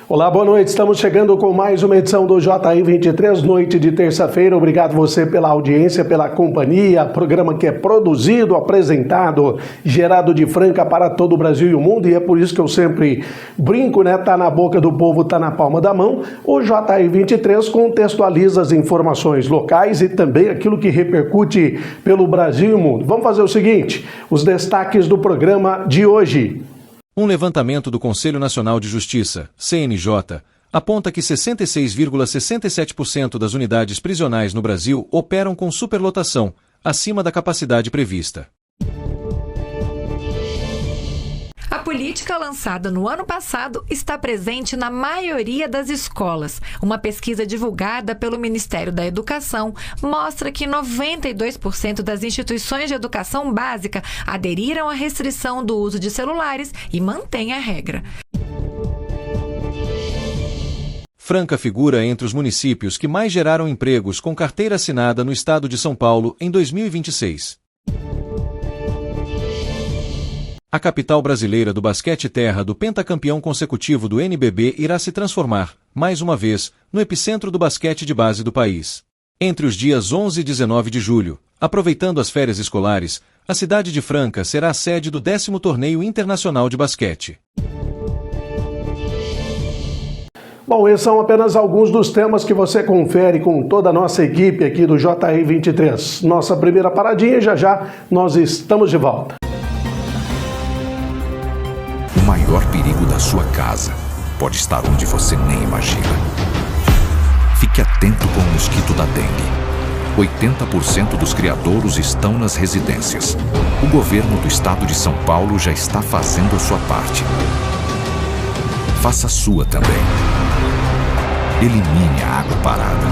Olá, boa noite. Estamos chegando com mais uma edição do JR 23, noite de terça-feira. Obrigado você pela audiência, pela companhia. Programa que é produzido, apresentado, gerado de Franca para todo o Brasil e o mundo. E é por isso que eu sempre brinco, né? Tá na boca do povo, tá na palma da mão. O JR 23 contextualiza as informações locais e também aquilo que repercute pelo Brasil e o mundo. Vamos fazer o seguinte, os destaques do programa de hoje. Um levantamento do Conselho Nacional de Justiça, CNJ, aponta que 66,67% das unidades prisionais no Brasil operam com superlotação, acima da capacidade prevista. A política lançada no ano passado está presente na maioria das escolas. Uma pesquisa divulgada pelo Ministério da Educação mostra que 92% das instituições de educação básica aderiram à restrição do uso de celulares e mantêm a regra. Franca figura entre os municípios que mais geraram empregos com carteira assinada no estado de São Paulo em 2026. A capital brasileira do basquete terra do pentacampeão consecutivo do NBB irá se transformar, mais uma vez, no epicentro do basquete de base do país. Entre os dias 11 e 19 de julho, aproveitando as férias escolares, a cidade de Franca será a sede do 10º Torneio Internacional de Basquete. Bom, esses são apenas alguns dos temas que você confere com toda a nossa equipe aqui do JR 23. Nossa primeira paradinha, já nós estamos de volta. O maior perigo da sua casa pode estar onde você nem imagina. Fique atento com o mosquito da dengue. 80% dos criadouros estão nas residências. O governo do estado de São Paulo já está fazendo a sua parte. Faça a sua também. Elimine a água parada.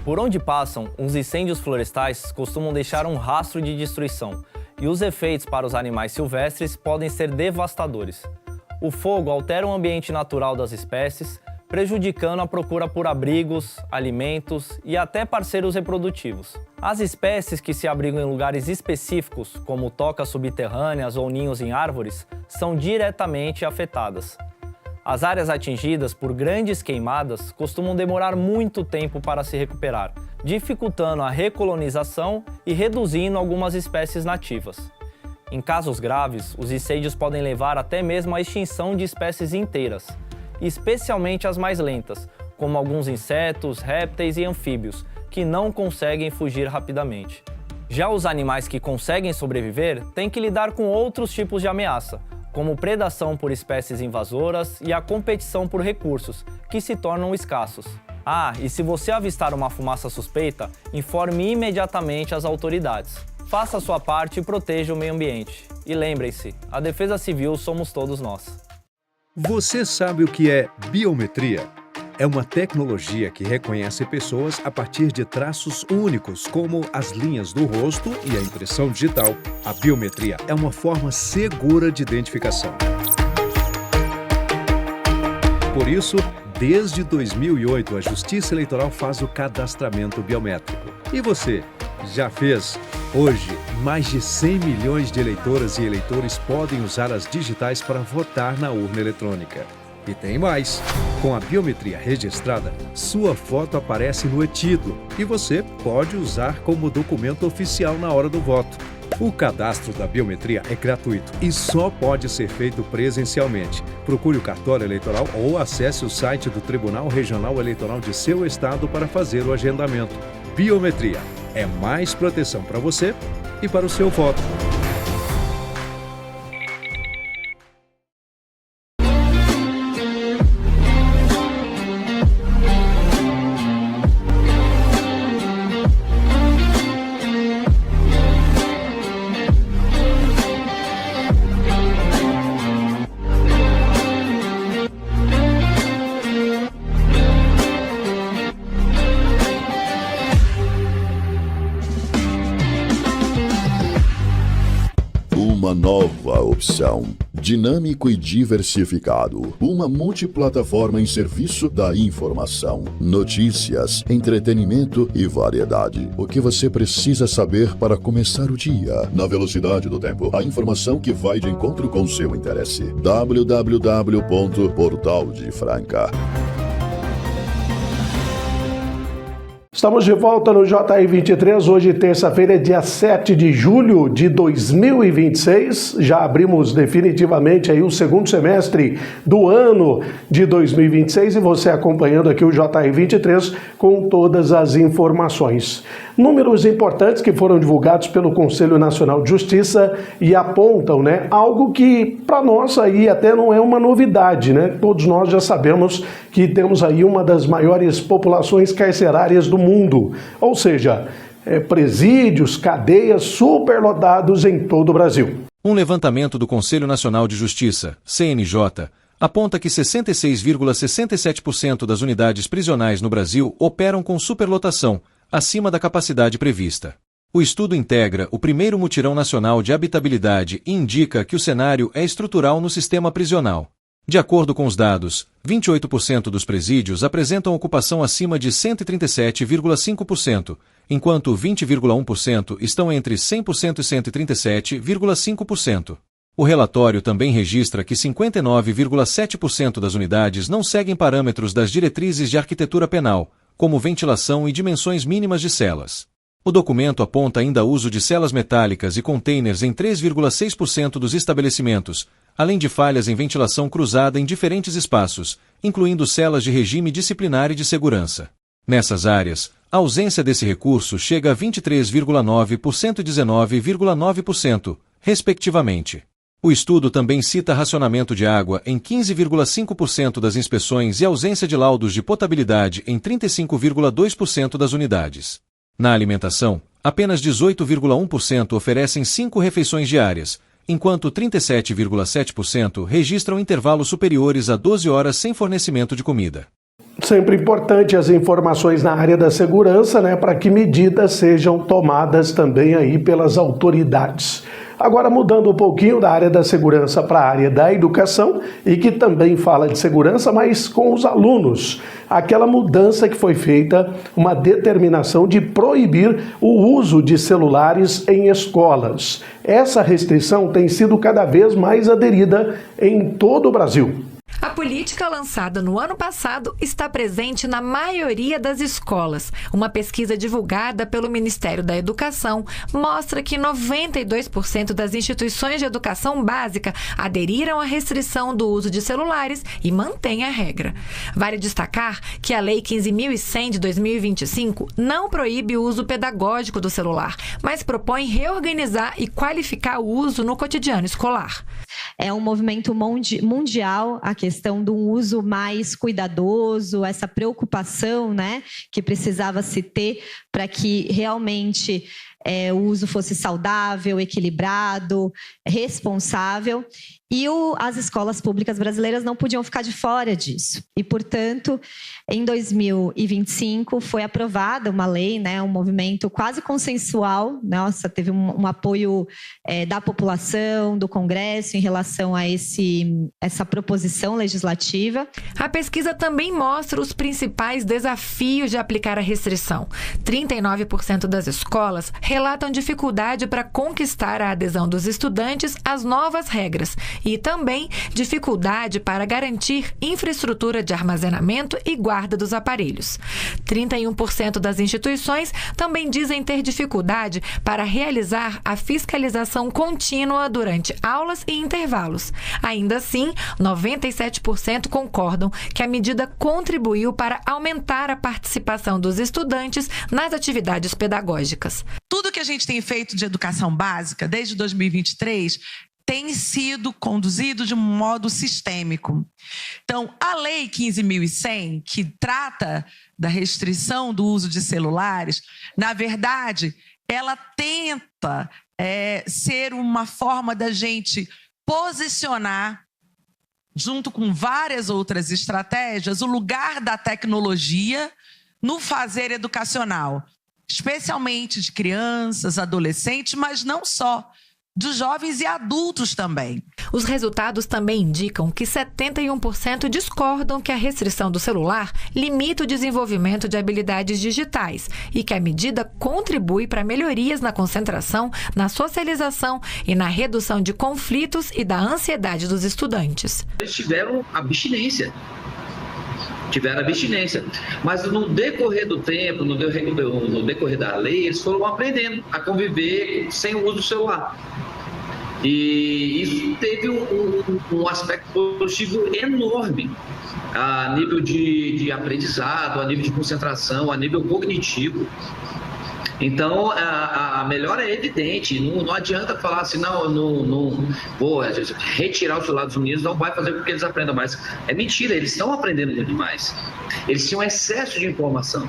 Por onde passam, os incêndios florestais costumam deixar um rastro de destruição, e os efeitos para os animais silvestres podem ser devastadores. O fogo altera o ambiente natural das espécies, prejudicando a procura por abrigos, alimentos e até parceiros reprodutivos. As espécies que se abrigam em lugares específicos, como tocas subterrâneas ou ninhos em árvores, são diretamente afetadas. As áreas atingidas por grandes queimadas costumam demorar muito tempo para se recuperar, dificultando a recolonização e reduzindo algumas espécies nativas. Em casos graves, os incêndios podem levar até mesmo à extinção de espécies inteiras, especialmente as mais lentas, como alguns insetos, répteis e anfíbios, que não conseguem fugir rapidamente. Já os animais que conseguem sobreviver têm que lidar com outros tipos de ameaça, como predação por espécies invasoras e a competição por recursos, que se tornam escassos. E se você avistar uma fumaça suspeita, informe imediatamente as autoridades. Faça a sua parte e proteja o meio ambiente. E lembrem-se, a defesa civil somos todos nós. Você sabe o que é biometria? É uma tecnologia que reconhece pessoas a partir de traços únicos, como as linhas do rosto e a impressão digital. A biometria é uma forma segura de identificação. Por isso, desde 2008, a Justiça Eleitoral faz o cadastramento biométrico. E você, já fez? Hoje, mais de 100 milhões de eleitoras e eleitores podem usar as digitais para votar na urna eletrônica. E tem mais! Com a biometria registrada, sua foto aparece no e-título e você pode usar como documento oficial na hora do voto. O cadastro da biometria é gratuito e só pode ser feito presencialmente. Procure o cartório eleitoral ou acesse o site do Tribunal Regional Eleitoral de seu estado para fazer o agendamento. Biometria é mais proteção para você e para o seu voto. Nova opção. Dinâmico e diversificado. Uma multiplataforma em serviço da informação. Notícias, entretenimento e variedade. O que você precisa saber para começar o dia. Na velocidade do tempo. A informação que vai de encontro com seu interesse. www.portaldefranca. Estamos de volta no JR 23, hoje terça-feira é dia 7 de julho de 2026, já abrimos definitivamente aí o segundo semestre do ano de 2026 e você acompanhando aqui o JR 23 com todas as informações. Números importantes que foram divulgados pelo Conselho Nacional de Justiça e apontam, algo que para nós aí até não é uma novidade, Todos nós já sabemos que temos aí uma das maiores populações carcerárias do mundo, ou seja, presídios, cadeias superlotados em todo o Brasil. Um levantamento do Conselho Nacional de Justiça, CNJ, aponta que 66,67% das unidades prisionais no Brasil operam com superlotação, acima da capacidade prevista. O estudo integra o primeiro mutirão nacional de habitabilidade e indica que o cenário é estrutural no sistema prisional. De acordo com os dados, 28% dos presídios apresentam ocupação acima de 137,5%, enquanto 20,1% estão entre 100% e 137,5%. O relatório também registra que 59,7% das unidades não seguem parâmetros das diretrizes de arquitetura penal, como ventilação e dimensões mínimas de celas. O documento aponta ainda uso de celas metálicas e containers em 3,6% dos estabelecimentos, além de falhas em ventilação cruzada em diferentes espaços, incluindo celas de regime disciplinar e de segurança. Nessas áreas, a ausência desse recurso chega a 23,9% e 19,9%, respectivamente. O estudo também cita racionamento de água em 15,5% das inspeções e ausência de laudos de potabilidade em 35,2% das unidades. Na alimentação, apenas 18,1% oferecem 5 refeições diárias, enquanto 37,7% registram intervalos superiores a 12 horas sem fornecimento de comida. Sempre importante as informações na área da segurança, para que medidas sejam tomadas também aí pelas autoridades. Agora mudando um pouquinho da área da segurança para a área da educação e que também fala de segurança, mas com os alunos. Aquela mudança que foi feita, uma determinação de proibir o uso de celulares em escolas. Essa restrição tem sido cada vez mais aderida em todo o Brasil. A política lançada no ano passado está presente na maioria das escolas. Uma pesquisa divulgada pelo Ministério da Educação mostra que 92% das instituições de educação básica aderiram à restrição do uso de celulares e mantêm a regra. Vale destacar que a Lei 15.100 de 2025 não proíbe o uso pedagógico do celular, mas propõe reorganizar e qualificar o uso no cotidiano escolar. É um movimento mundial a questão de um uso mais cuidadoso, essa preocupação, que precisava se ter para que realmente o uso fosse saudável, equilibrado, responsável. E as escolas públicas brasileiras não podiam ficar de fora disso. E, portanto, em 2025 foi aprovada uma lei, um movimento quase consensual. Nossa, teve um apoio da população, do Congresso em relação a essa proposição legislativa. A pesquisa também mostra os principais desafios de aplicar a restrição. 39% das escolas relatam dificuldade para conquistar a adesão dos estudantes às novas regras e também dificuldade para garantir infraestrutura de armazenamento e guarda dos aparelhos. 31% das instituições também dizem ter dificuldade para realizar a fiscalização contínua durante aulas e intervalos. Ainda assim, 97% concordam que a medida contribuiu para aumentar a participação dos estudantes nas atividades pedagógicas. Tudo que a gente tem feito de educação básica desde 2023 tem sido conduzido de um modo sistêmico. Então, a Lei 15.100, que trata da restrição do uso de celulares, na verdade, ela tenta ser uma forma da gente posicionar, junto com várias outras estratégias, o lugar da tecnologia no fazer educacional, especialmente de crianças, adolescentes, mas não só. dos jovens e adultos também. Os resultados também indicam que 71% discordam que a restrição do celular limita o desenvolvimento de habilidades digitais e que a medida contribui para melhorias na concentração, na socialização e na redução de conflitos e da ansiedade dos estudantes. Eles tiveram abstinência. Mas no decorrer do tempo, no decorrer da lei, eles foram aprendendo a conviver sem o uso do celular. E isso teve um aspecto positivo enorme a nível de aprendizado, a nível de concentração, a nível cognitivo. Então, a melhora é evidente, não adianta falar assim, não vou retirar o celular dos meninos, não vai fazer com que eles aprendam mais. É mentira, eles estão aprendendo muito mais. Eles tinham excesso de informação.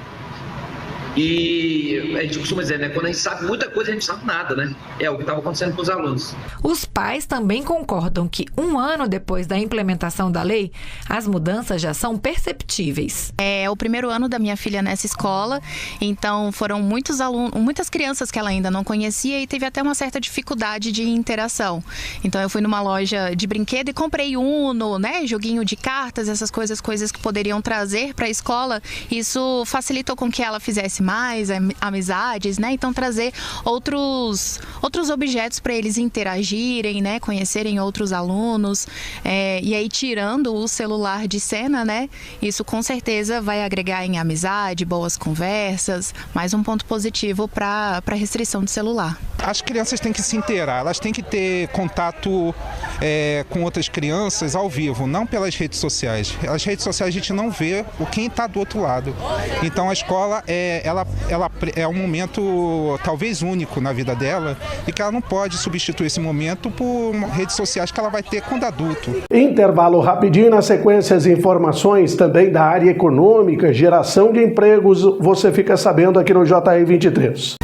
E a gente costuma dizer, né? Quando a gente sabe muita coisa, a gente não sabe nada, né? É o que estava acontecendo com os alunos. Os pais também concordam que 1 ano depois da implementação da lei, as mudanças já são perceptíveis. É o primeiro ano da minha filha nessa escola, então foram muitos alunos, muitas crianças que ela ainda não conhecia e teve até uma certa dificuldade de interação. Então eu fui numa loja de brinquedo e comprei Uno, né? Joguinho de cartas, essas coisas que poderiam trazer para a escola. Isso facilitou com que ela fizesse mais amizades, né? Então trazer outros objetos para eles interagirem, né? Conhecerem outros alunos, e aí tirando o celular de cena, né? Isso com certeza vai agregar em amizade, boas conversas, mais um ponto positivo para a restrição do celular. As crianças têm que se inteirar, elas têm que ter contato com outras crianças ao vivo, não pelas redes sociais. As redes sociais a gente não vê quem está do outro lado. Então a escola ela é um momento talvez único na vida dela e que ela não pode substituir esse momento por redes sociais que ela vai ter quando adulto. Intervalo rapidinho, na sequência as informações também da área econômica, geração de empregos, você fica sabendo aqui no JR 23.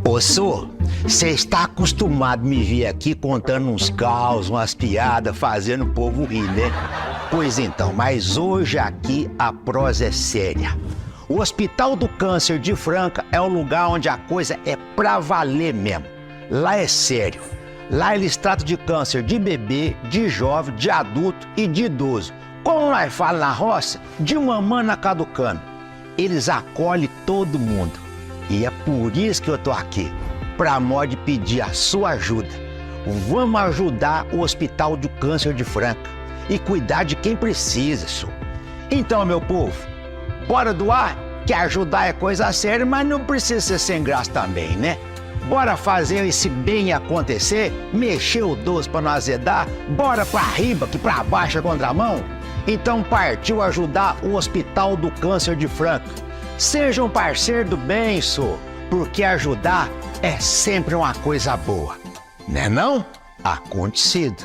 Ô, Sô, você está acostumado a me ver aqui contando uns caos, umas piadas, fazendo o povo rir, né? Pois então, mas hoje aqui a prosa é séria. O Hospital do Câncer de Franca é um lugar onde a coisa é pra valer mesmo. Lá é sério. Lá eles tratam de câncer de bebê, de jovem, de adulto e de idoso. Como nós falamos na roça, de mamãe caducando. Eles acolhem todo mundo. E é por isso que eu tô aqui, pra modo de pedir a sua ajuda. Vamos ajudar o Hospital do Câncer de Franca e cuidar de quem precisa, senhor. Então, meu povo, bora doar, que ajudar é coisa séria, mas não precisa ser sem graça também, né? Bora fazer esse bem acontecer, mexer o doce pra não azedar, bora pra riba, que pra baixo é contramão. Então partiu ajudar o Hospital do Câncer de Franca. Seja um parceiro do bem, senhor, porque ajudar é sempre uma coisa boa. Né não? Acontecido.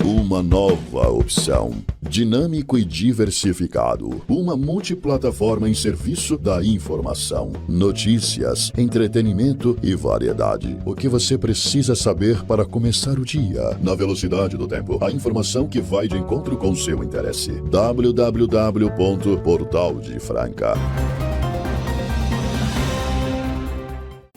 Uma nova opção. Dinâmico e diversificado. Uma multiplataforma em serviço da informação, notícias, entretenimento e variedade. O que você precisa saber para começar o dia. Na velocidade do tempo. A informação que vai de encontro com seu interesse. www.portaldefranca.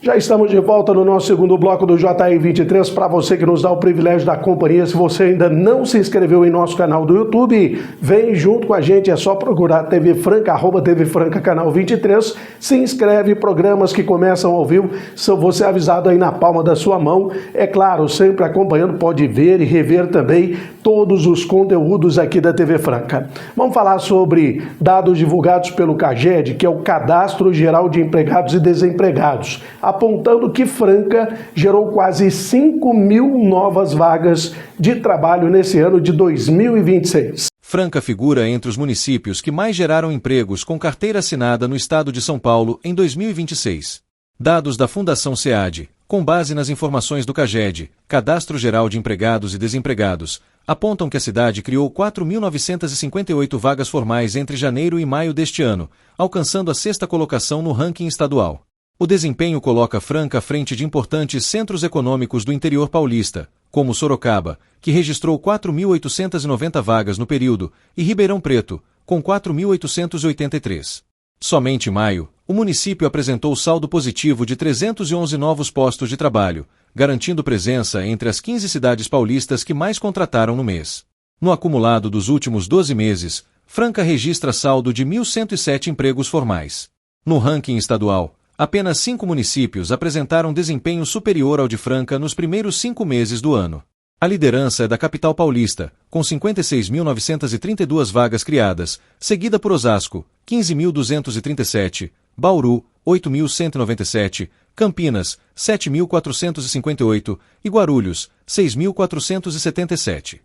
Já estamos de volta no nosso segundo bloco do JR 23. Para você que nos dá o privilégio da companhia, se você ainda não se inscreveu em nosso canal do YouTube, vem junto com a gente, é só procurar TV Franca, @TV Franca, canal 23. Se inscreve, programas que começam ao vivo, você é avisado aí na palma da sua mão. É claro, sempre acompanhando, pode ver e rever também todos os conteúdos aqui da TV Franca. Vamos falar sobre dados divulgados pelo CAGED, que é o Cadastro Geral de Empregados e Desempregados, apontando que Franca gerou quase 5.000 novas vagas de trabalho nesse ano de 2026. Franca figura entre os municípios que mais geraram empregos com carteira assinada no estado de São Paulo em 2026. Dados da Fundação SEAD, Com base nas informações do CAGED, Cadastro Geral de Empregados e Desempregados, apontam que a cidade criou 4.958 vagas formais entre janeiro e maio deste ano, alcançando a 6ª colocação no ranking estadual. O desempenho coloca Franca à frente de importantes centros econômicos do interior paulista, como Sorocaba, que registrou 4.890 vagas no período, e Ribeirão Preto, com 4.883. Somente em maio, o município apresentou saldo positivo de 311 novos postos de trabalho, garantindo presença entre as 15 cidades paulistas que mais contrataram no mês. No acumulado dos últimos 12 meses, Franca registra saldo de 1.107 empregos formais. No ranking estadual, apenas 5 municípios apresentaram desempenho superior ao de Franca nos primeiros 5 meses do ano. A liderança é da capital paulista, com 56.932 vagas criadas, seguida por Osasco, 15.237, Bauru, 8.197, Campinas, 7.458 e Guarulhos, 6.477.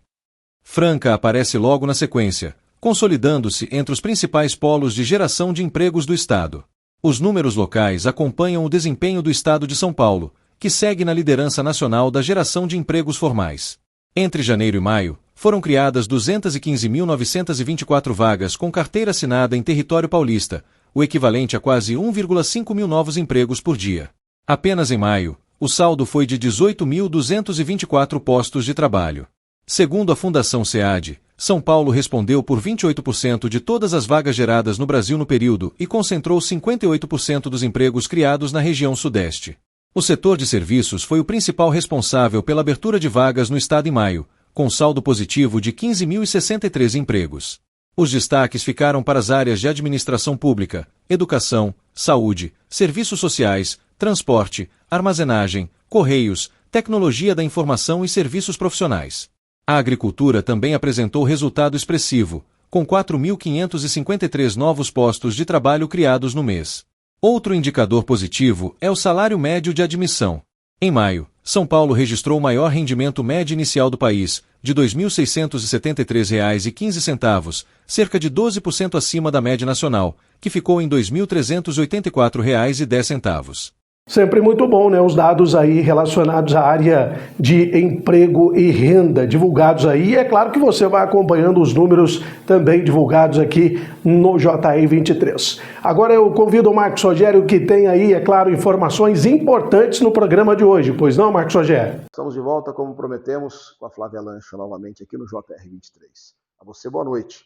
Franca aparece logo na sequência, consolidando-se entre os principais polos de geração de empregos do estado. Os números locais acompanham o desempenho do estado de São Paulo, que segue na liderança nacional da geração de empregos formais. Entre janeiro e maio, foram criadas 215.924 vagas com carteira assinada em território paulista, o equivalente a quase 1,5 mil novos empregos por dia. Apenas em maio, o saldo foi de 18.224 postos de trabalho. Segundo a Fundação SEAD, São Paulo respondeu por 28% de todas as vagas geradas no Brasil no período e concentrou 58% dos empregos criados na região sudeste. O setor de serviços foi o principal responsável pela abertura de vagas no estado em maio, com saldo positivo de 15.063 empregos. Os destaques ficaram para as áreas de administração pública, educação, saúde, serviços sociais, transporte, armazenagem, correios, tecnologia da informação e serviços profissionais. A agricultura também apresentou resultado expressivo, com 4.553 novos postos de trabalho criados no mês. Outro indicador positivo é o salário médio de admissão. Em maio, São Paulo registrou o maior rendimento médio inicial do país, de R$ 2.673,15, cerca de 12% acima da média nacional, que ficou em R$ 2.384,10. Sempre muito bom, né? Os dados aí relacionados à área de emprego e renda divulgados aí. É claro que você vai acompanhando os números também divulgados aqui no JR 23. Agora eu convido o Marcos Rogério, que tem aí, é claro, informações importantes no programa de hoje. Pois não, Marcos Rogério? Estamos de volta, como prometemos, com a Flávia Lancha novamente aqui no JR 23. A você, boa noite.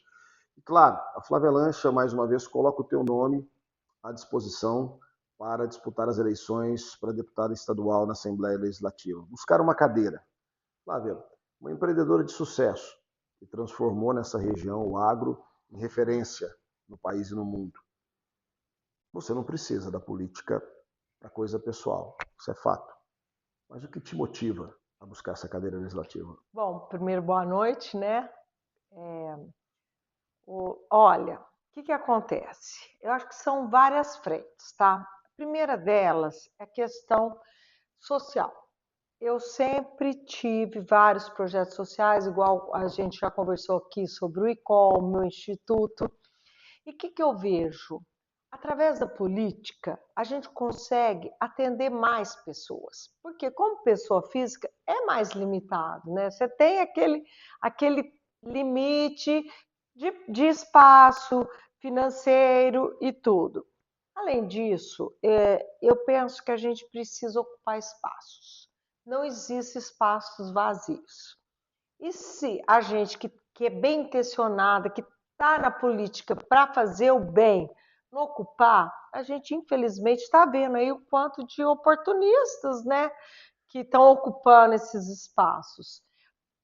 E claro, a Flávia Lancha, mais uma vez, coloca o teu nome à disposição para disputar as eleições para deputada estadual na Assembleia Legislativa. Buscar uma cadeira. Flávia, uma empreendedora de sucesso, que transformou nessa região o agro em referência no país e no mundo. Você não precisa da política para coisa pessoal, isso é fato. Mas o que te motiva a buscar essa cadeira legislativa? Bom, primeiro, boa noite, né? Olha, o que acontece? Eu acho que são várias frentes, tá? A primeira delas é a questão social. Eu sempre tive vários projetos sociais, igual a gente já conversou aqui sobre o ICOL, o meu instituto. E o que eu vejo? Através da política, a gente consegue atender mais pessoas. Porque como pessoa física é mais limitado, né? Você tem aquele limite de espaço financeiro e tudo. Além disso, eu penso que a gente precisa ocupar espaços. Não existem espaços vazios. E se a gente que é bem intencionada, que está na política para fazer o bem, não ocupar, a gente infelizmente está vendo aí o quanto de oportunistas, né, que estão ocupando esses espaços.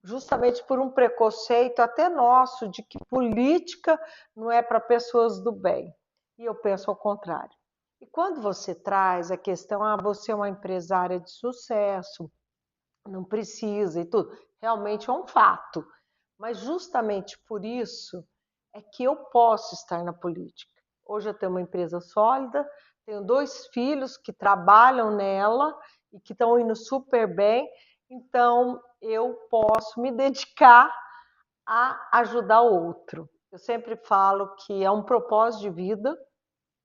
Justamente por um preconceito até nosso de que política não é para pessoas do bem. E eu penso ao contrário. E quando você traz a questão, você é uma empresária de sucesso, não precisa e tudo, realmente é um fato. Mas justamente por isso é que eu posso estar na política. Hoje eu tenho uma empresa sólida, tenho 2 filhos que trabalham nela e que estão indo super bem, então eu posso me dedicar a ajudar o outro. Eu sempre falo que é um propósito de vida,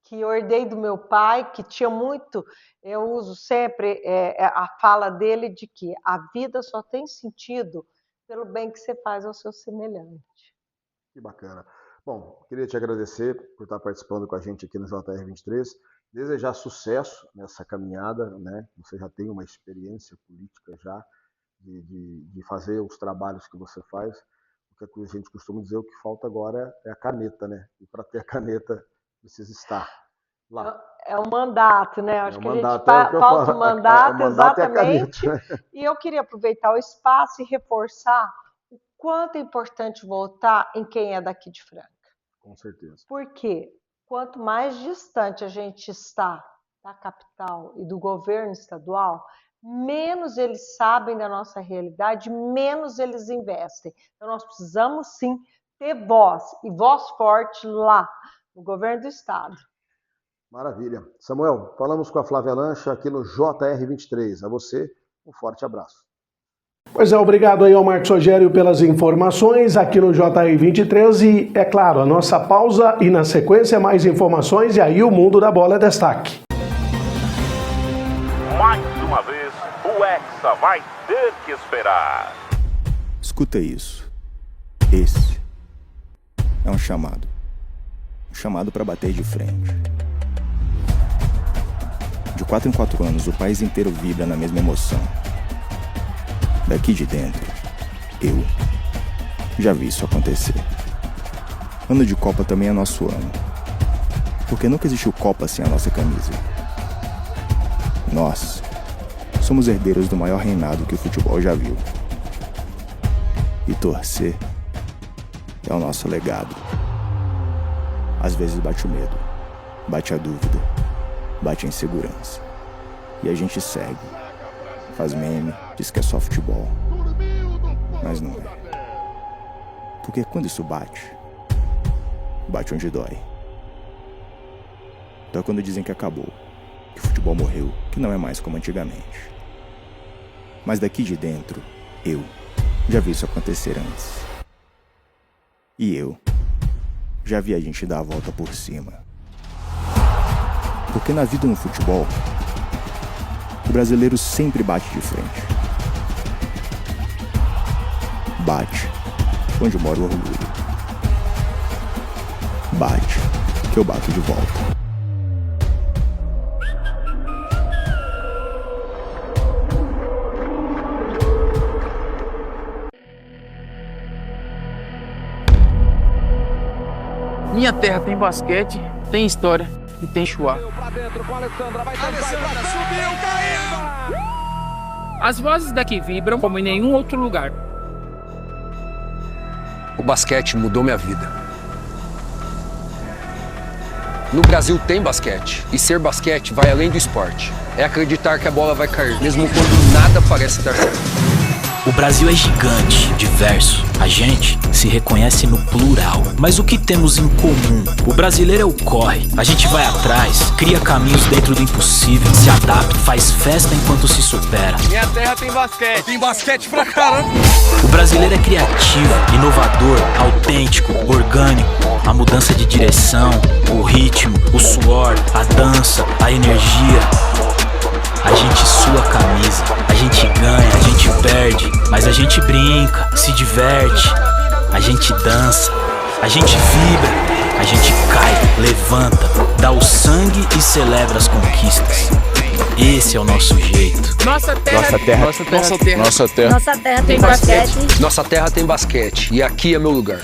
que eu herdei do meu pai, que tinha muito, eu uso sempre a fala dele de que a vida só tem sentido pelo bem que você faz ao seu semelhante. Que bacana. Bom, queria te agradecer por estar participando com a gente aqui no JR23, desejar sucesso nessa caminhada, né? Você já tem uma experiência política já de fazer os trabalhos que você faz. O que a gente costuma dizer, o que falta agora é a caneta, né? E para ter a caneta precisa estar lá. É um mandato, né? Acho que a gente falta o mandato, mandato exatamente. É a caneta, né? E eu queria aproveitar o espaço e reforçar o quanto é importante votar em quem é daqui de Franca. Com certeza. Porque quanto mais distante a gente está da capital e do governo estadual, menos eles sabem da nossa realidade, menos eles investem. Então, nós precisamos, sim, ter voz, e voz forte lá, no governo do Estado. Maravilha. Samuel, falamos com a Flávia Lancha aqui no JR23. A você, um forte abraço. Pois é, obrigado aí ao Marcos Rogério pelas informações aqui no JR23 e, é claro, a nossa pausa e na sequência mais informações e aí o Mundo da Bola é destaque. Mais uma vez, o Hexa vai ter que esperar. Escuta isso. Esse é um chamado. Um chamado para bater de frente. De 4 em 4 anos, o país inteiro vibra na mesma emoção. Daqui de dentro, eu já vi isso acontecer. Ano de Copa também é nosso ano. Porque nunca existiu Copa sem a nossa camisa. Nós somos herdeiros do maior reinado que o futebol já viu. E torcer é o nosso legado. Às vezes bate o medo, bate a dúvida, bate a insegurança. E a gente segue. Faz meme, diz que é só futebol. Mas não é. Porque quando isso bate, bate onde dói. Então é quando dizem que acabou, que o futebol morreu, que não é mais como antigamente. Mas daqui de dentro, eu já vi isso acontecer antes. E eu já vi a gente dar a volta por cima. Porque na vida no futebol, o brasileiro sempre bate de frente. Bate onde mora o orgulho. Bate que eu bato de volta. Minha terra tem basquete, tem história e tem chuá. As vozes daqui vibram como em nenhum outro lugar. O basquete mudou minha vida. No Brasil tem basquete, e ser basquete vai além do esporte. É acreditar que a bola vai cair, mesmo quando nada parece dar certo. O Brasil é gigante, diverso. A gente se reconhece no plural. Mas o que temos em comum? O brasileiro é o corre. A gente vai atrás, cria caminhos dentro do impossível, se adapta, faz festa enquanto se supera. Minha terra tem basquete. Tem basquete pra caramba. O brasileiro é criativo, inovador, autêntico, orgânico. A mudança de direção, o ritmo, o suor, a dança, a energia. A gente sua a camisa, a gente ganha, a gente perde, mas a gente brinca, se diverte, a gente dança, a gente vibra, a gente cai, levanta, dá o sangue e celebra as conquistas. Esse é o nosso jeito. Nossa terra tem basquete. Nossa terra tem basquete e aqui é meu lugar.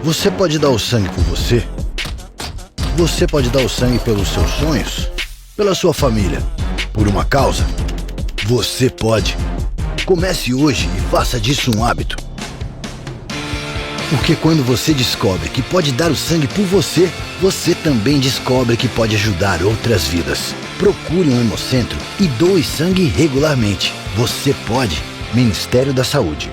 Você pode dar o sangue por você? Você pode dar o sangue pelos seus sonhos? Pela sua família, por uma causa? Você pode. Comece hoje e faça disso um hábito. Porque quando você descobre que pode dar o sangue por você, você também descobre que pode ajudar outras vidas. Procure um hemocentro e doe sangue regularmente. Você pode. Ministério da Saúde.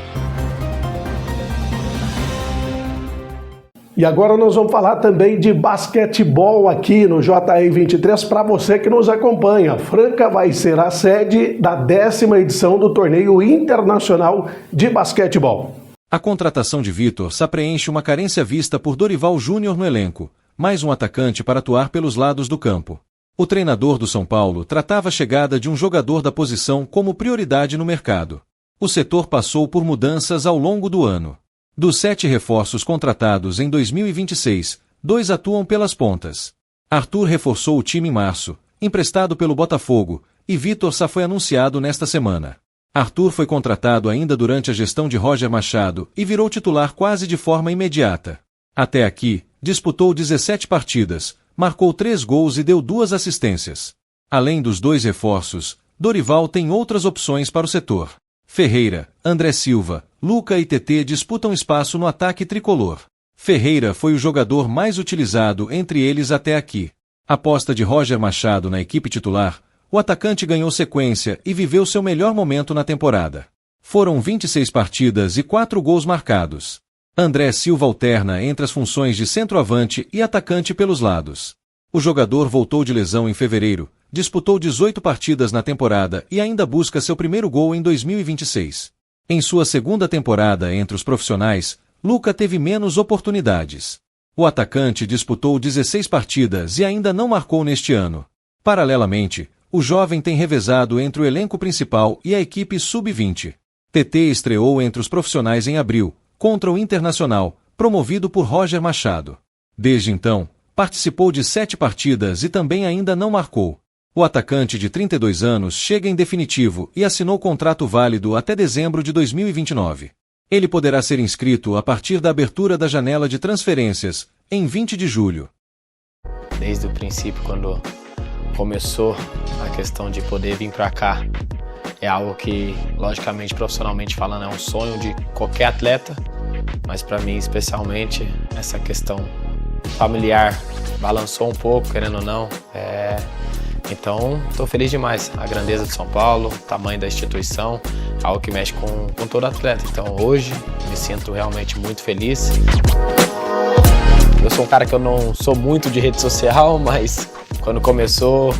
E agora nós vamos falar também de basquetebol aqui no JR23 para você que nos acompanha. Franca vai ser a sede da 10ª edição do Torneio Internacional de Basquetebol. A contratação de Vitor Sá preenche uma carência vista por Dorival Júnior no elenco. mais um atacante para atuar pelos lados do campo. O treinador do São Paulo tratava a chegada de um jogador da posição como prioridade no mercado. O setor passou por mudanças ao longo do ano. Dos 7 reforços contratados em 2026, 2 atuam pelas pontas. Arthur reforçou o time em março, emprestado pelo Botafogo, e Vitor Sá foi anunciado nesta semana. Arthur foi contratado ainda durante a gestão de Roger Machado e virou titular quase de forma imediata. Até aqui, disputou 17 partidas, marcou 3 gols e deu 2 assistências. Além dos 2 reforços, Dorival tem outras opções para o setor. Ferreira, André Silva, Luca e TT disputam espaço no ataque tricolor. Ferreira foi o jogador mais utilizado entre eles até aqui. Aposta de Roger Machado na equipe titular, o atacante ganhou sequência e viveu seu melhor momento na temporada. Foram 26 partidas e 4 gols marcados. André Silva alterna entre as funções de centroavante e atacante pelos lados. O jogador voltou de lesão em fevereiro, disputou 18 partidas na temporada e ainda busca seu primeiro gol em 2026. Em sua segunda temporada entre os profissionais, Luca teve menos oportunidades. O atacante disputou 16 partidas e ainda não marcou neste ano. Paralelamente, o jovem tem revezado entre o elenco principal e a equipe sub-20. TT estreou entre os profissionais em abril, contra o Internacional, promovido por Roger Machado. Desde então, participou de 7 partidas e também ainda não marcou. O atacante de 32 anos chega em definitivo e assinou contrato válido até dezembro de 2029. Ele poderá ser inscrito a partir da abertura da janela de transferências, em 20 de julho. Desde o princípio, quando começou a questão de poder vir para cá, é algo que, logicamente, profissionalmente falando, é um sonho de qualquer atleta, mas para mim, especialmente, essa questão familiar balançou um pouco, querendo ou não. Então, estou feliz demais. A grandeza de São Paulo, o tamanho da instituição, algo que mexe com todo atleta. Então, hoje, me sinto realmente muito feliz. Eu sou um cara que eu não sou muito de rede social, mas quando começou,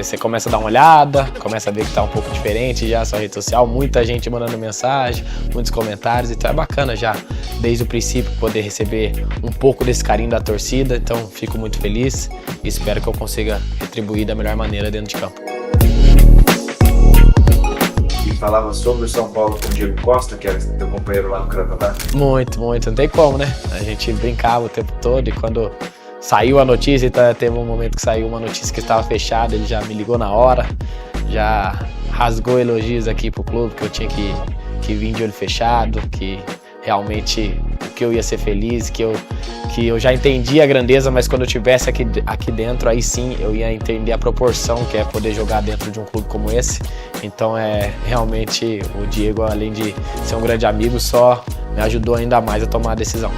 você começa a dar uma olhada, começa a ver que está um pouco diferente já a sua rede social, muita gente mandando mensagem, muitos comentários, então é bacana já, desde o princípio, poder receber um pouco desse carinho da torcida, então fico muito feliz e espero que eu consiga retribuir da melhor maneira dentro de campo. E falava sobre o São Paulo com o Diego Costa, que é teu companheiro lá no Canadá? Muito, não tem como, né? A gente brincava o tempo todo e quando saiu a notícia, teve um momento que saiu uma notícia que estava fechada, ele já me ligou na hora, já rasgou elogios aqui pro clube, que eu tinha que vir de olho fechado, que realmente que eu ia ser feliz, que eu já entendi a grandeza, mas quando eu estivesse aqui dentro, aí sim eu ia entender a proporção que é poder jogar dentro de um clube como esse. Então realmente o Diego, além de ser um grande amigo, só me ajudou ainda mais a tomar a decisão.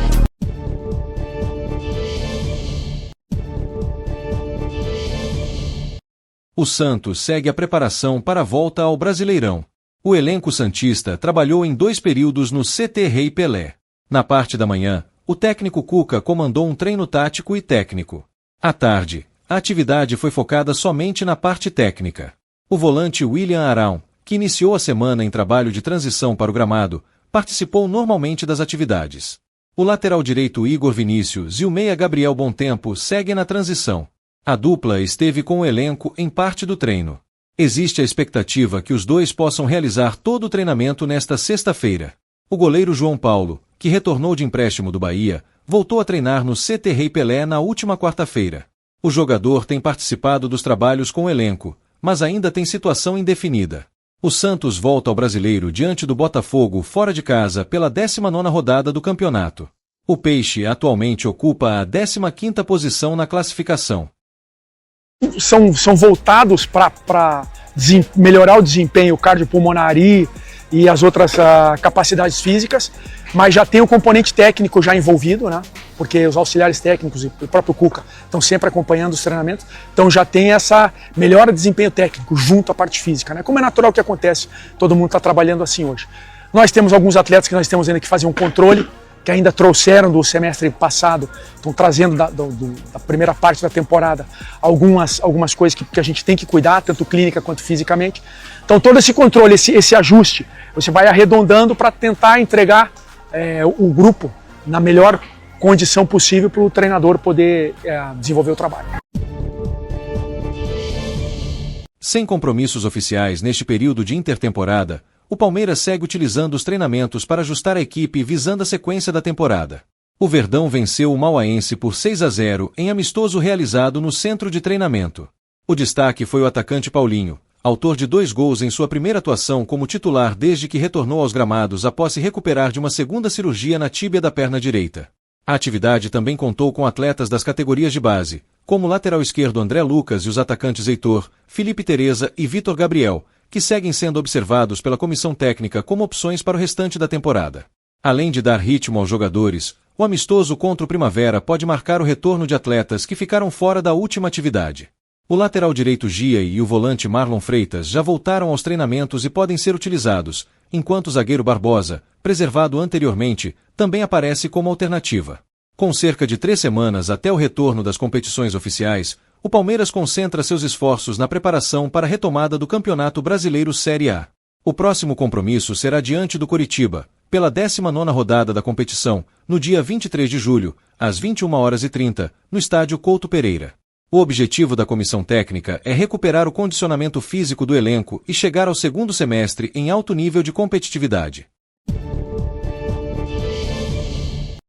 O Santos segue a preparação para a volta ao Brasileirão. O elenco santista trabalhou em 2 períodos no CT Rei Pelé. Na parte da manhã, o técnico Cuca comandou um treino tático e técnico. À tarde, a atividade foi focada somente na parte técnica. O volante William Arão, que iniciou a semana em trabalho de transição para o gramado, participou normalmente das atividades. O lateral direito Igor Vinícius e o meia Gabriel Bontempo seguem na transição. A dupla esteve com o elenco em parte do treino. Existe a expectativa que os dois possam realizar todo o treinamento nesta sexta-feira. O goleiro João Paulo, que retornou de empréstimo do Bahia, voltou a treinar no CT Rei Pelé na última quarta-feira. O jogador tem participado dos trabalhos com o elenco, mas ainda tem situação indefinida. O Santos volta ao Brasileiro diante do Botafogo fora de casa pela 19ª rodada do campeonato. O Peixe atualmente ocupa a 15ª posição na classificação. São voltados para melhorar o desempenho cardiopulmonar e as outras capacidades físicas, mas já tem o componente técnico já envolvido, né? Porque os auxiliares técnicos e o próprio Cuca estão sempre acompanhando os treinamentos, então já tem essa melhora de desempenho técnico junto à parte física, né? Como é natural que acontece, todo mundo está trabalhando assim hoje. Nós temos alguns atletas que nós temos ainda que fazer um controle, que ainda trouxeram do semestre passado, estão trazendo da primeira parte da temporada algumas coisas que a gente tem que cuidar, tanto clínica quanto fisicamente. Então todo esse controle, esse ajuste, você vai arredondando para tentar entregar o grupo na melhor condição possível para o treinador poder desenvolver o trabalho. Sem compromissos oficiais neste período de intertemporada, o Palmeiras segue utilizando os treinamentos para ajustar a equipe visando a sequência da temporada. O Verdão venceu o Mauaense por 6-0 em amistoso realizado no centro de treinamento. O destaque foi o atacante Paulinho, autor de 2 gols em sua primeira atuação como titular desde que retornou aos gramados após se recuperar de uma segunda cirurgia na tíbia da perna direita. A atividade também contou com atletas das categorias de base, como o lateral esquerdo André Lucas e os atacantes Heitor, Felipe Tereza e Vitor Gabriel, que seguem sendo observados pela comissão técnica como opções para o restante da temporada. Além de dar ritmo aos jogadores, o amistoso contra o Primavera pode marcar o retorno de atletas que ficaram fora da última atividade. O lateral direito Gia e o volante Marlon Freitas já voltaram aos treinamentos e podem ser utilizados, enquanto o zagueiro Barbosa, preservado anteriormente, também aparece como alternativa. Com cerca de 3 semanas até o retorno das competições oficiais, o Palmeiras concentra seus esforços na preparação para a retomada do Campeonato Brasileiro Série A. O próximo compromisso será diante do Coritiba, pela 19ª rodada da competição, no dia 23 de julho, às 21h30, no estádio Couto Pereira. O objetivo da comissão técnica é recuperar o condicionamento físico do elenco e chegar ao segundo semestre em alto nível de competitividade.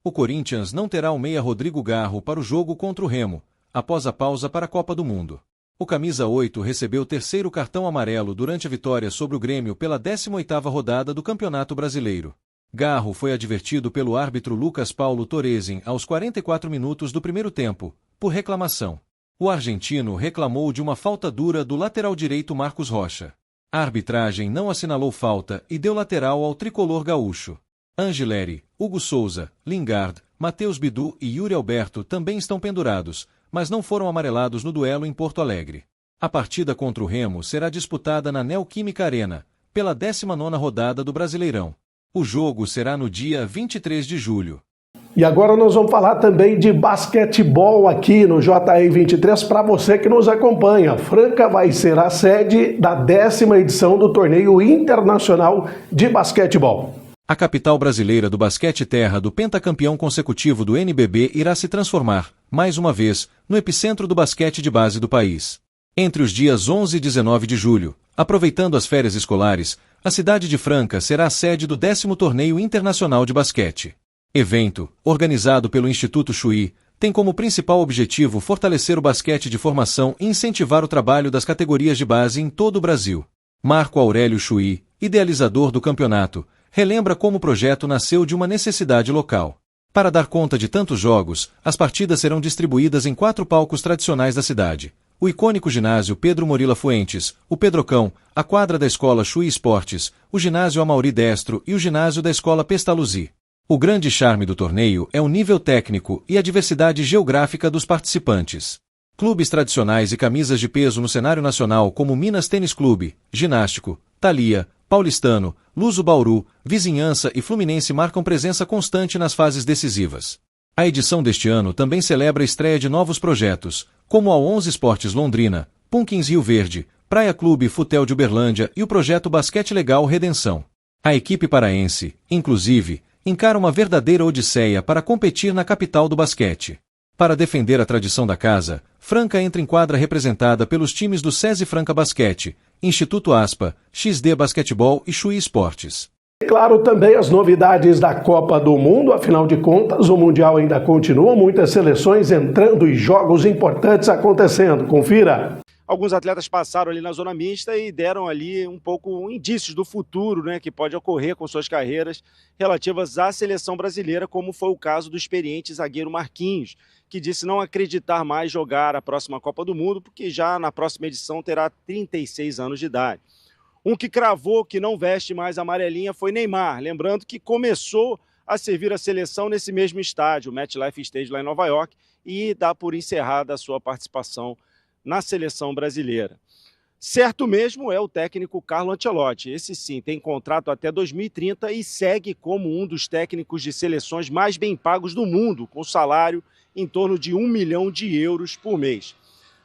O Corinthians não terá o meia Rodrigo Garro para o jogo contra o Remo, após a pausa para a Copa do Mundo. O camisa 8 recebeu o 3º cartão amarelo durante a vitória sobre o Grêmio pela 18ª rodada do Campeonato Brasileiro. Garro foi advertido pelo árbitro Lucas Paulo Torresin aos 44 minutos do primeiro tempo, por reclamação. O argentino reclamou de uma falta dura do lateral direito Marcos Rocha. A arbitragem não assinalou falta e deu lateral ao tricolor gaúcho. Angileri, Hugo Souza, Lingard, Matheus Bidu e Yuri Alberto também estão pendurados, mas não foram amarelados no duelo em Porto Alegre. A partida contra o Remo será disputada na Neoquímica Arena, pela 19ª rodada do Brasileirão. O jogo será no dia 23 de julho. E agora nós vamos falar também de basquetebol aqui no JR23 para você que nos acompanha. Franca vai ser a sede da 10ª edição do Torneio Internacional de Basquetebol. A capital brasileira do basquete terra do pentacampeão consecutivo do NBB irá se transformar, mais uma vez, no epicentro do basquete de base do país. Entre os dias 11 e 19 de julho, aproveitando as férias escolares, a cidade de Franca será a sede do 10º Torneio Internacional de Basquete. Evento, organizado pelo Instituto Chuí, tem como principal objetivo fortalecer o basquete de formação e incentivar o trabalho das categorias de base em todo o Brasil. Marco Aurélio Chuí, idealizador do campeonato, relembra como o projeto nasceu de uma necessidade local. Para dar conta de tantos jogos, as partidas serão distribuídas em 4 palcos tradicionais da cidade: o icônico ginásio Pedro Morila Fuentes, o Pedrocão, a quadra da escola Chuí Esportes, o ginásio Amaury Destro e o ginásio da escola Pestalozzi. O grande charme do torneio é o nível técnico e a diversidade geográfica dos participantes. Clubes tradicionais e camisas de peso no cenário nacional como Minas Tênis Clube, Ginástico, Thalia, Paulistano, Luso Bauru, Vizinhança e Fluminense marcam presença constante nas fases decisivas. A edição deste ano também celebra a estreia de novos projetos, como a 11 Esportes Londrina, Punkins Rio Verde, Praia Clube Futel de Uberlândia e o projeto Basquete Legal Redenção. A equipe paraense, inclusive, encara uma verdadeira odisseia para competir na capital do basquete. Para defender a tradição da casa, Franca entra em quadra representada pelos times do SESI Franca Basquete, Instituto Aspa, XD Basquetebol e Chuí Esportes. E claro, também as novidades da Copa do Mundo, afinal de contas, o Mundial ainda continua, muitas seleções entrando e jogos importantes acontecendo. Confira! Alguns atletas passaram ali na zona mista e deram ali um pouco indícios do futuro, né, que pode ocorrer com suas carreiras relativas à seleção brasileira, como foi o caso do experiente zagueiro Marquinhos, que disse não acreditar mais jogar a próxima Copa do Mundo, porque já na próxima edição terá 36 anos de idade. Um que cravou que não veste mais a amarelinha foi Neymar, lembrando que começou a servir a seleção nesse mesmo estádio, o MetLife Stadium lá em Nova York, e dá por encerrada a sua participação na seleção brasileira. Certo mesmo é o técnico Carlo Ancelotti. Esse sim tem contrato até 2030 e segue como um dos técnicos de seleções mais bem pagos do mundo, com salário em torno de 1 milhão de euros por mês.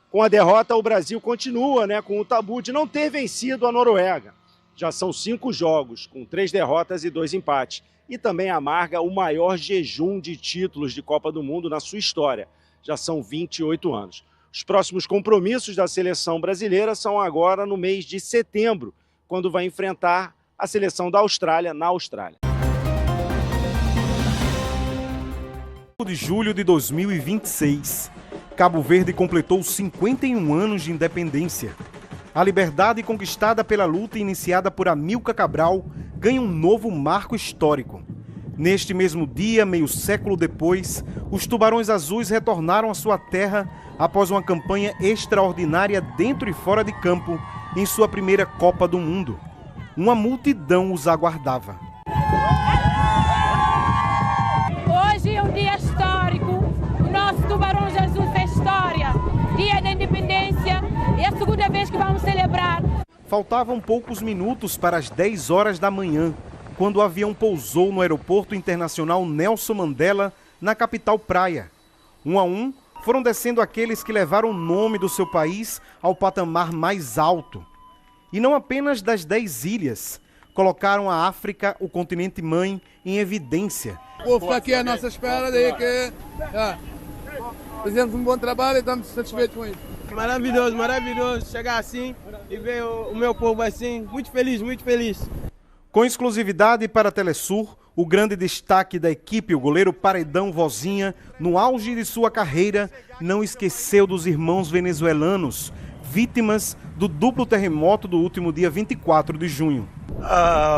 Com a derrota, o Brasil continua, com o tabu de não ter vencido a Noruega. Já são 5 jogos, com 3 derrotas e 2 empates. e também amarga o maior jejum de títulos de Copa do Mundo na sua história. Já são 28 anos. Os próximos compromissos da seleção brasileira são agora no mês de setembro, quando vai enfrentar a seleção da Austrália na Austrália. De julho de 2026, Cabo Verde completou 51 anos de independência. A liberdade conquistada pela luta iniciada por Amílcar Cabral ganha um novo marco histórico. Neste mesmo dia, meio século depois, os Tubarões Azuis retornaram à sua terra após uma campanha extraordinária dentro e fora de campo em sua primeira Copa do Mundo. Uma multidão os aguardava. Hoje é um dia histórico. O nosso Tubarões Azuis fez história. Dia da Independência. É a segunda vez que vamos celebrar. Faltavam poucos minutos para as 10 horas da manhã, quando o avião pousou no Aeroporto Internacional Nelson Mandela, na capital Praia. Um a um, foram descendo aqueles que levaram o nome do seu país ao patamar mais alto. E não apenas das 10 ilhas, colocaram a África, o continente mãe, em evidência. O povo está aqui à nossa espera, daí que fizemos um bom trabalho e estamos satisfeitos com isso. Maravilhoso, maravilhoso chegar assim e ver o meu povo assim, muito feliz, muito feliz. Com exclusividade para a Telesur, o grande destaque da equipe, o goleiro Paredão Vozinha, no auge de sua carreira, não esqueceu dos irmãos venezuelanos, vítimas do duplo terremoto do último dia 24 de junho.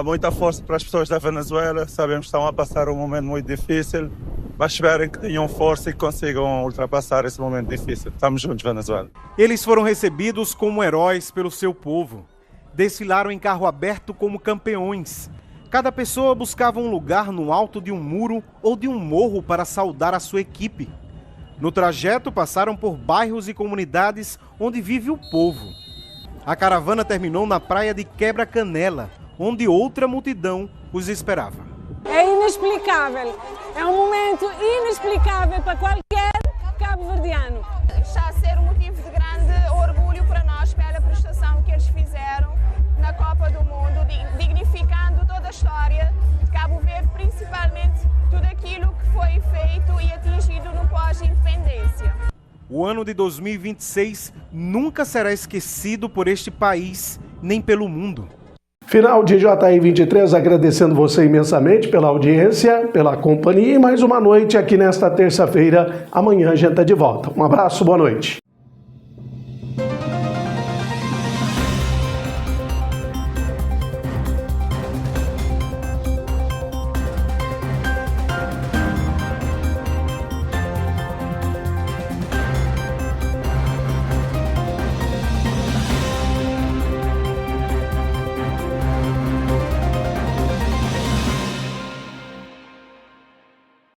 Muita força para as pessoas da Venezuela, sabemos que estão a passar um momento muito difícil, mas esperem que tenham força e consigam ultrapassar esse momento difícil. Estamos juntos, Venezuela. Eles foram recebidos como heróis pelo seu povo. Desfilaram em carro aberto como campeões. Cada pessoa buscava um lugar no alto de um muro ou de um morro para saudar a sua equipe. No trajeto, passaram por bairros e comunidades onde vive o povo. A caravana terminou na praia de Quebra-Canela, onde outra multidão os esperava. É inexplicável. É um momento inexplicável para qualquer cabo-verdiano. Está a ser um motivo de grande orgulho para nós pela prestação que eles fizeram na Copa do Mundo, dignificando toda a história de Cabo Verde, principalmente tudo aquilo que foi feito e atingido no pós-independência. O ano de 2026 nunca será esquecido por este país, nem pelo mundo. Final de JR 23, agradecendo você imensamente pela audiência, pela companhia e mais uma noite aqui nesta terça-feira. Amanhã a gente está de volta. Um abraço, boa noite.